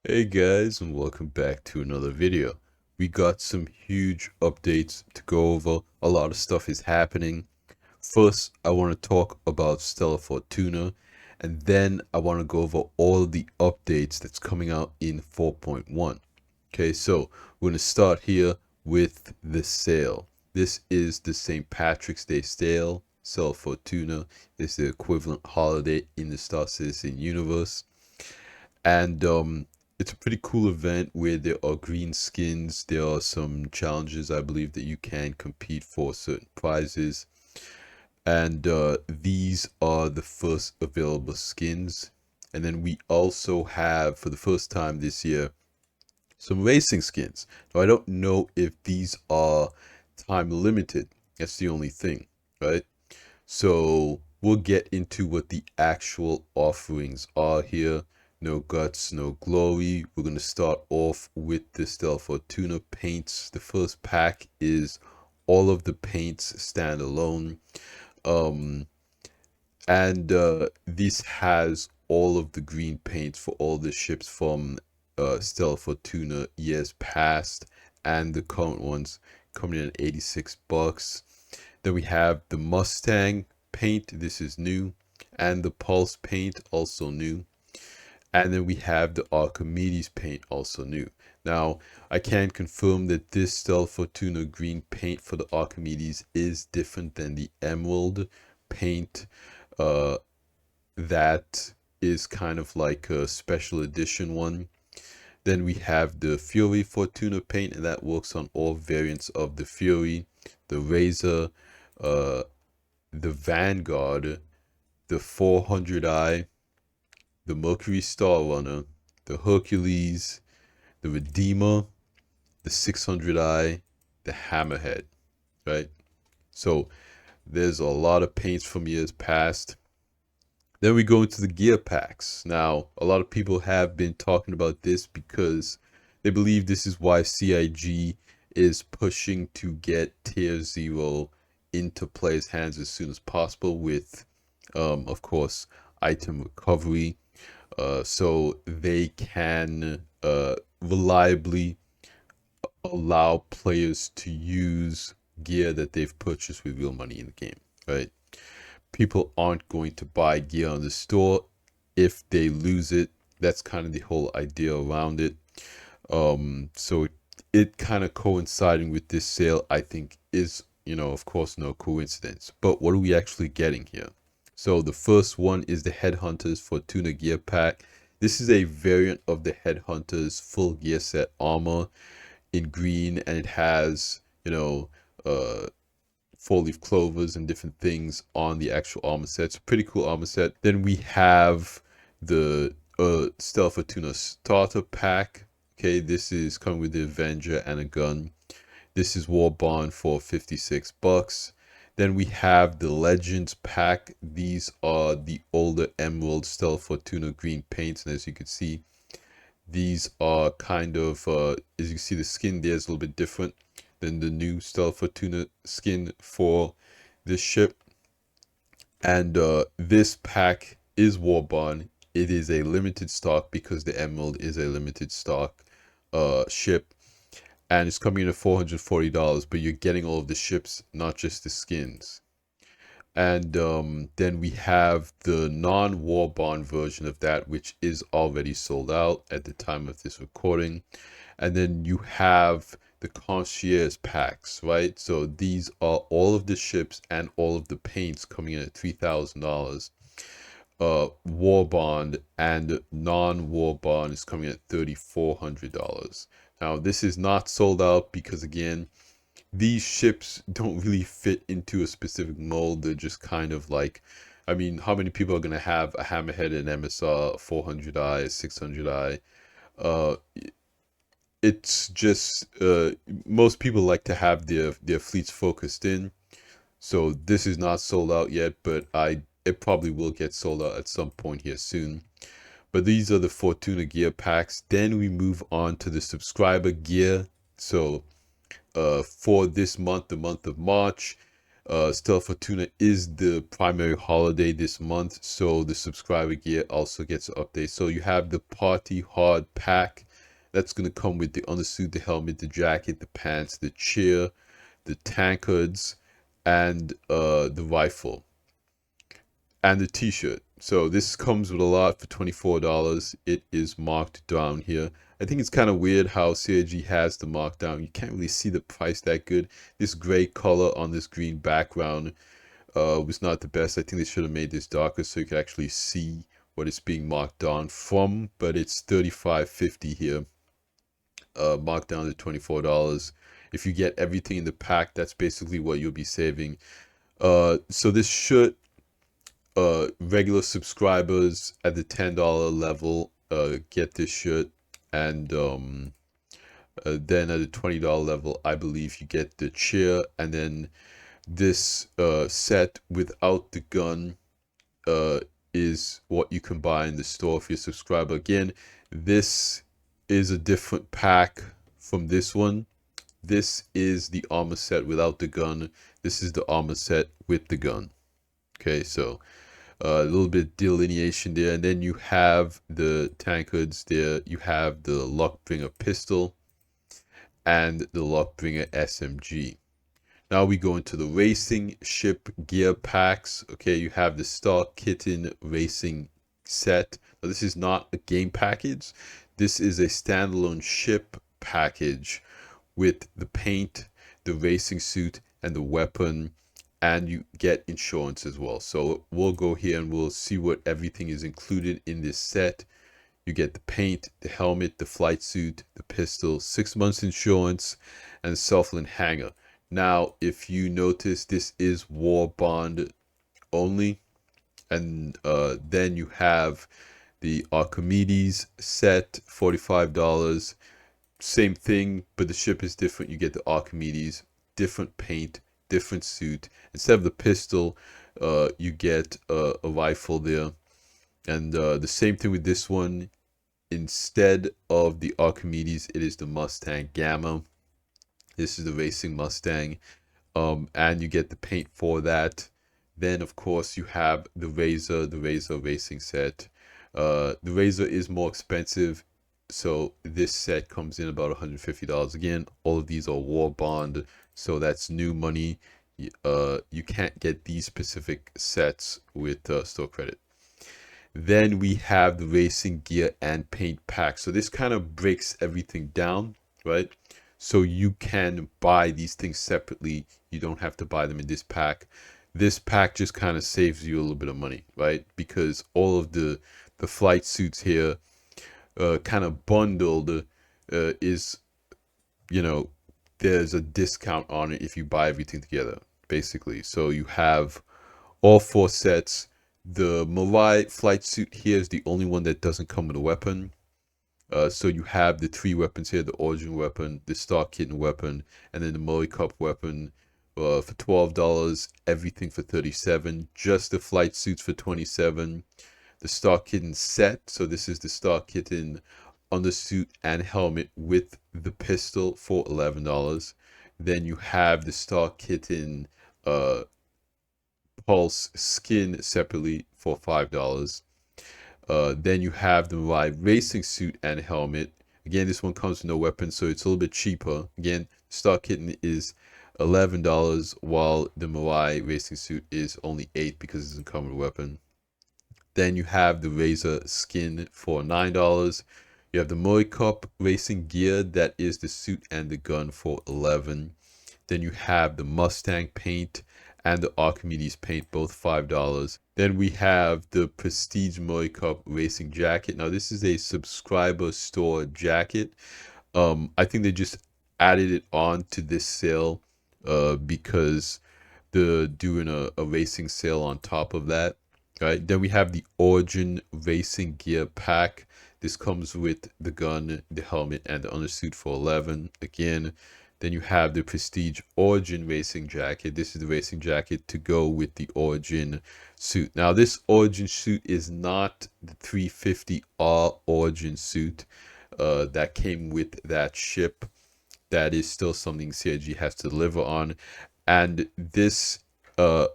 Hey guys, and welcome back to another video. We got some huge updates to go over. A lot of stuff is happening. First, I want to talk about Stella Fortuna, and then I want to go over all the updates that's coming out in 4.1. Okay, so we're going to start here with the sale. This is the St. Patrick's Day sale. Stella Fortuna is the equivalent holiday in the Star Citizen universe. And it's a pretty cool event where there are green skins. There are some challenges, I believe, that you can compete for certain prizes. And these are the first available skins. And then we also have, for the first time this year, some racing skins. Now, I don't know if these are time limited. That's the only thing, right? So we'll get into what the actual offerings are here. No guts, no glory. We're going to start off with the Stella Fortuna paints. The first pack is all of the paints standalone. Um, and this has all of the green paints for all the ships from Stella Fortuna years past and the current ones coming in at 86 bucks. Then we have the Mustang paint, this is new, and the Pulse paint, also new. And then we have the Archimedes paint, also new. Now, I can confirm that this Stella Fortuna green paint for the Archimedes is different than the Emerald paint. That is kind of like a special edition one. Then we have the Fury Fortuna paint, and that works on all variants of the Fury, the Razor, the Vanguard, the 400i, the Mercury Star Runner, the Hercules, the Redeemer, the 600i, the Hammerhead, right? So there's a lot of paints from years past. Then we go into the gear packs. Now, a lot of people have been talking about this because they believe this is why CIG is pushing to get Tier 0 into players' hands as soon as possible with, of course, item recovery. So they can reliably allow players to use gear that they've purchased with real money in the game, right? People aren't going to buy gear on the store if they lose it. That's kind of the whole idea around it. So it kind of coinciding with this sale, I think, is, of course, no coincidence. But what are we actually getting here? So the first one is the Headhunters Fortuna gear pack. This is a variant of the Headhunters full gear set armor in green, and it has, four-leaf clovers and different things on the actual armor set. It's a pretty cool armor set. Then we have the Stella Fortuna starter pack. Okay, this is coming with the Avenger and a gun. This is War Bond for 56 bucks. Then we have the Legends pack. These are the older Emerald Stella Fortuna green paints, and as you can see, these are kind of, as you can see, the skin there is a little bit different than the new Stella Fortuna skin for this ship. And this pack is War Bond. It is a limited stock because the Emerald is a limited stock ship. And it's coming in at $440, but you're getting all of the ships, not just the skins. And then we have the non-War Bond version of that, which is already sold out at the time of this recording. And then you have the concierge packs, right? So these are all of the ships and all of the paints coming in at $3,000. War Bond and non-War Bond is coming at $3,400. Now this is not sold out because, again, these ships don't really fit into a specific mold. They're just kind of like, I mean, how many people are going to have a Hammerhead, an MSR, a 400i, a 600i? It's just most people like to have their fleets focused in. So this is not sold out yet, but it probably will get sold out at some point here soon. But these are the Fortuna gear packs. Then we move on to the subscriber gear. So for this month, the month of March, Stella Fortuna is the primary holiday this month, so the subscriber gear also gets an update. So you have the Party Hard pack that's going to come with the undersuit, the helmet, the jacket, the pants, the chair, the tankards, and the rifle, and the t-shirt. So this comes with a lot for $24. It is marked down here. I think it's kind of weird how CIG has the markdown. You can't really see the price that good. This gray color on this green background was not the best. I think they should have made this darker so you could actually see what it's being marked down from, but it's $35.50 here, marked down to $24. If you get everything in the pack, that's basically what you'll be saving. So this shirt, regular subscribers at the $10 level get this shirt, and then at the $20 level, I believe you get the chair, and then this set without the gun is what you can buy in the store if you're a subscriber. Again, this is a different pack from this one. This is the armor set without the gun. This is the armor set with the gun. Okay, so a little bit of delineation there, and then you have the tankards there. You have the Luckbringer pistol and the Luckbringer SMG. Now we go into the racing ship gear packs. Okay, you have the Star Kitten racing set. Now, this is not a game package. This is a standalone ship package with the paint, the racing suit, and the weapon, and you get insurance as well. So we'll go here and we'll see what everything is included in this set. You get the paint, the helmet, the flight suit, the pistol, 6 months insurance, and a self-link hanger. Now, if you notice, this is war bond only, and then you have the Archimedes set, $45. Same thing, but the ship is different. You get the Archimedes, different paint, different suit. Instead of the pistol, you get a rifle there, and the same thing with this one. Instead of the Archimedes, it is the Mustang Gamma. This is the racing Mustang, and you get the paint for that. Then, of course, you have the Razor racing set. The Razor is more expensive, so this set comes in about $150. Again, all of these are war bond, so that's new money. You can't get these specific sets with store credit. Then we have the racing gear and paint pack. So this kind of breaks everything down, right? So you can buy these things separately. You don't have to buy them in this pack. This pack just kind of saves you a little bit of money, right? Because all of the flight suits here kind of bundled is, you know, there's a discount on it if you buy everything together, basically. So you have all 4 sets. The Mirai flight suit here is the only one that doesn't come with a weapon. So you have the 3 weapons here: the Origin weapon, the Star Kitten weapon, and then the Murray Cup weapon for $12. Everything for $37. Just the flight suits for $27. The Star Kitten set. So this is the Star Kitten undersuit and helmet with the pistol for $11. Then you have the Star Kitten Pulse skin separately for $5. Then you have the Mirai racing suit and helmet. Again, this one comes with no weapon, so it's a little bit cheaper. Again, Star Kitten is $11, while the Mirai racing suit is only $8 because it doesn't come with a weapon. Then you have the Razor skin for $9. You have the Murray Cup racing gear, that is the suit and the gun, for $11. Then you have the Mustang paint and the Archimedes paint, both $5. Then we have the Prestige Murray Cup racing jacket. Now this is a subscriber store jacket. I think they just added it on to this sale because they're doing a racing sale on top of that. Right. Then we have the Origin racing gear pack. This comes with the gun, the helmet, and the undersuit for $11. Again, then you have the Prestige Origin racing jacket. This is the racing jacket to go with the Origin suit. Now, this Origin suit is not the 350R Origin suit that came with that ship. That is still something CIG has to deliver on. And this uh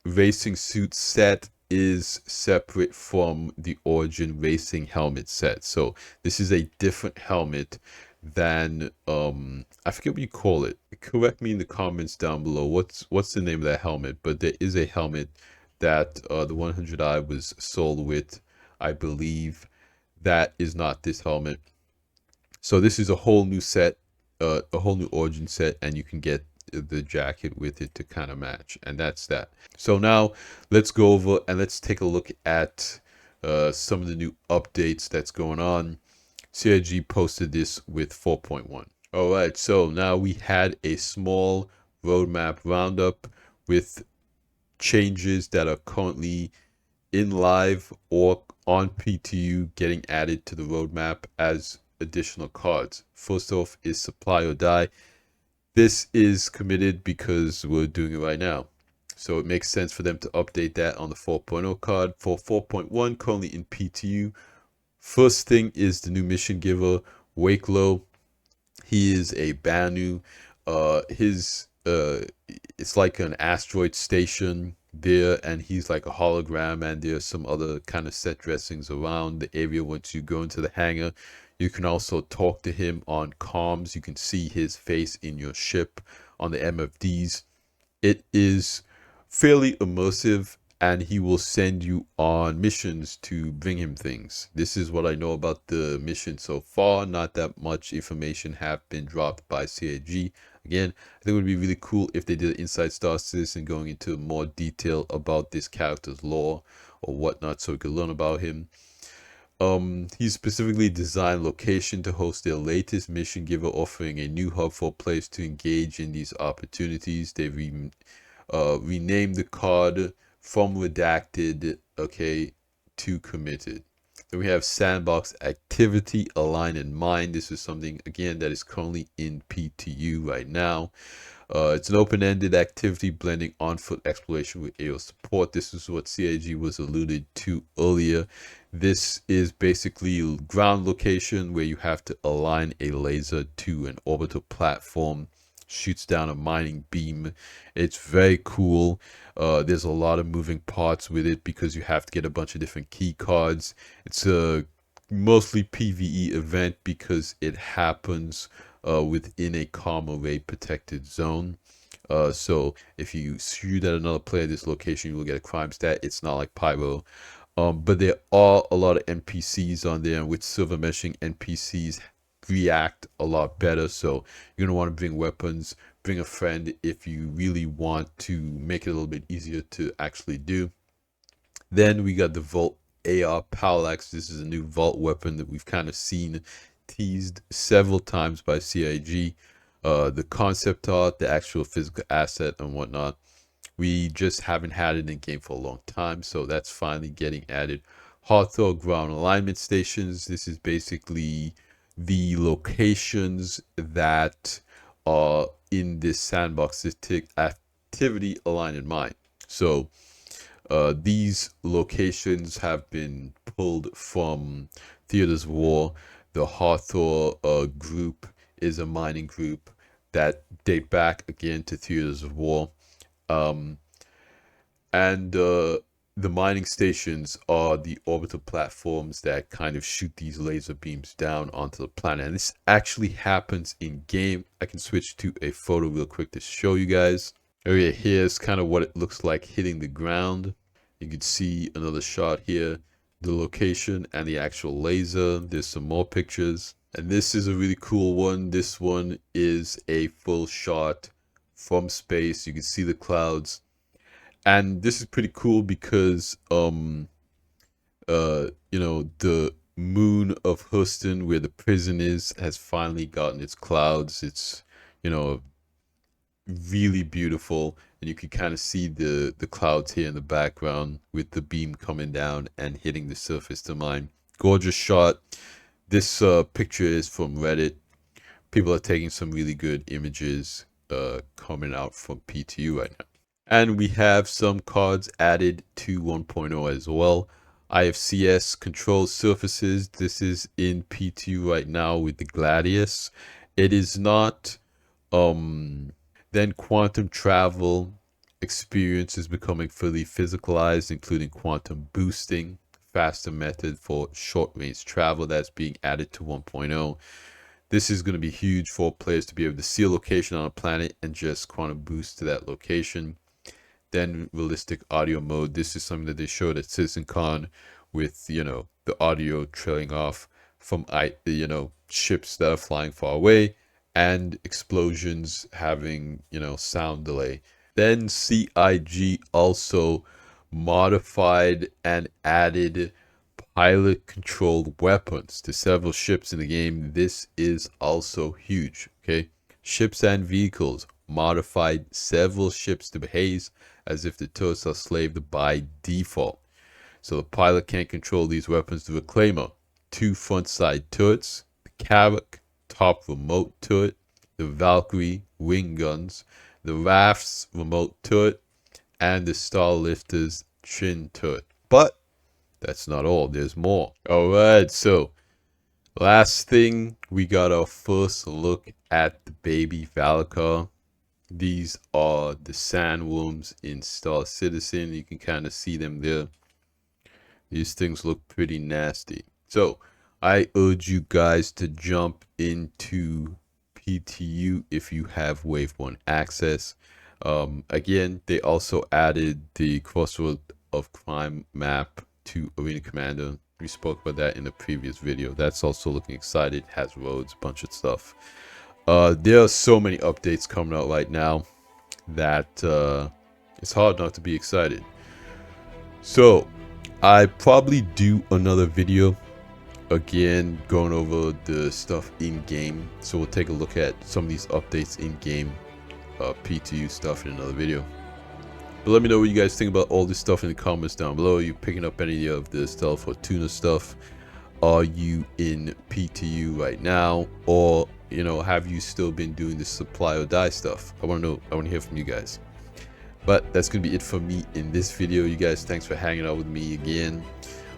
racing suit set is separate from the Origin racing helmet set. So this is a different helmet than I forget what you call it. Correct me in the comments down below. What's the name of that helmet? But there is a helmet that the 100i was sold with, I believe. That is not this helmet. So this is a whole new set, a whole new Origin set, and you can get the jacket with it to kind of match, and that's that. So now let's go over and let's take a look at some of the new updates that's going on. CIG posted this with 4.1. All right, so now we had a small roadmap roundup with changes that are currently in live or on PTU getting added to the roadmap as additional cards. First off is Supply or Die. This is committed because we're doing it right now. So it makes sense for them to update that on the 4.0 card. For 4.1, currently in PTU, first thing is the new mission giver, Wakelo. He is a Banu. It's like an asteroid station there, and he's like a hologram, and there's some other kind of set dressings around the area. Once you go into the hangar, you can also talk to him on comms. You can see his face in your ship on the MFDs. It is fairly immersive, and he will send you on missions to bring him things. This is what I know about the mission so far. Not that much information have been dropped by CIG. Again, I think it would be really cool if they did an Inside Star Citizen going into more detail about this character's lore or whatnot, so we could learn about him. He's specifically designed location to host their latest mission giver, offering a new hub for players to engage in these opportunities. They renamed the card from redacted, okay, to committed. Then we have sandbox activity, align in mind. This is something, again, that is currently in PTU right now. It's an open-ended activity blending on-foot exploration with AO support. This is what CIG was alluded to earlier. This is basically ground location where you have to align a laser to an orbital platform. Shoots down a mining beam. It's very cool. There's a lot of moving parts with it because you have to get a bunch of different key cards. It's a mostly PvE event because it happens within a comma ray protected zone. So if you shoot at another player at this location, you will get a crime stat. It's not like Pyro. But there are a lot of NPCs on there, and with silver meshing, NPCs react a lot better. So you're going to want to bring weapons, bring a friend if you really want to make it a little bit easier to actually do. Then we got the Vault AR Parallax. This is a new Vault weapon that we've kind of seen teased several times by CIG. The concept art, the actual physical asset and whatnot. We just haven't had it in game for a long time, so that's finally getting added. Hawthorne ground alignment stations. This is basically the locations that are in this sandbox activity aligned in mind. So these locations have been pulled from Theaters of War. The Hawthorne group is a mining group that date back again to Theaters of War. The mining stations are the orbital platforms that kind of shoot these laser beams down onto the planet. And this actually happens in game. I can switch to a photo real quick to show you guys. Okay, here's kind of what it looks like hitting the ground. You can see another shot here, the location and the actual laser. There's some more pictures. And this is a really cool one. This one is a full shot from space. You can see the clouds. And this is pretty cool because the moon of Houston, where the prison is, has finally gotten its clouds. It's, really beautiful, and you can kind of see the clouds here in the background with the beam coming down and hitting the surface to mine. Gorgeous shot. This picture is from Reddit. People are taking some really good images coming out from PTU right now. And we have some cards added to 1.0 as well. IFCS control surfaces. This is in PTU right now with the Gladius. It is not then quantum travel experience is becoming fully physicalized, including quantum boosting, faster method for short-range travel that's being added to 1.0. This is going to be huge for players to be able to see a location on a planet and just quantum boost to that location. Then realistic audio mode. This is something that they showed at CitizenCon with, the audio trailing off from, ships that are flying far away and explosions having, sound delay. Then CIG also modified and added pilot controlled weapons to several ships in the game. This is also huge, okay? Ships and vehicles modified several ships to behave as if the turrets are slaved by default. So the pilot can't control these weapons. The Reclaimer, 2 front side turrets, the Carrack, top remote turret, the Valkyrie, wing guns, the Rafts remote turret, and the Starlifter's chin turret. But that's not all, there's more. Alright, so last thing, we got our first look at the baby Valakar. These are the sandworms in Star Citizen. You can kind of see them there. These things look pretty nasty. So I urge you guys to jump into PTU if you have Wave 1 access. Again, they also added the Crossroad of Crime map to Arena Commander. We spoke about that in the previous video. That's also looking excited. Has roads, bunch of stuff. There are so many updates coming out right now that it's hard not to be excited. So I probably do another video again going over the stuff in game. So we'll take a look at some of these updates in game, PTU stuff in another video. But let me know what you guys think about all this stuff in the comments down below. Are you picking up any of the Stella Fortuna stuff? Are you in PTU right now? Or, have you still been doing the supply or die stuff? I want to know. I want to hear from you guys. But that's going to be it for me in this video. You guys, thanks for hanging out with me again.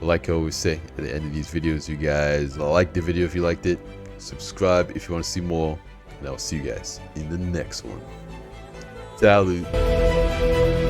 Like I always say at the end of these videos, you guys like the video if you liked it. Subscribe if you want to see more. And I'll see you guys in the next one. Salute.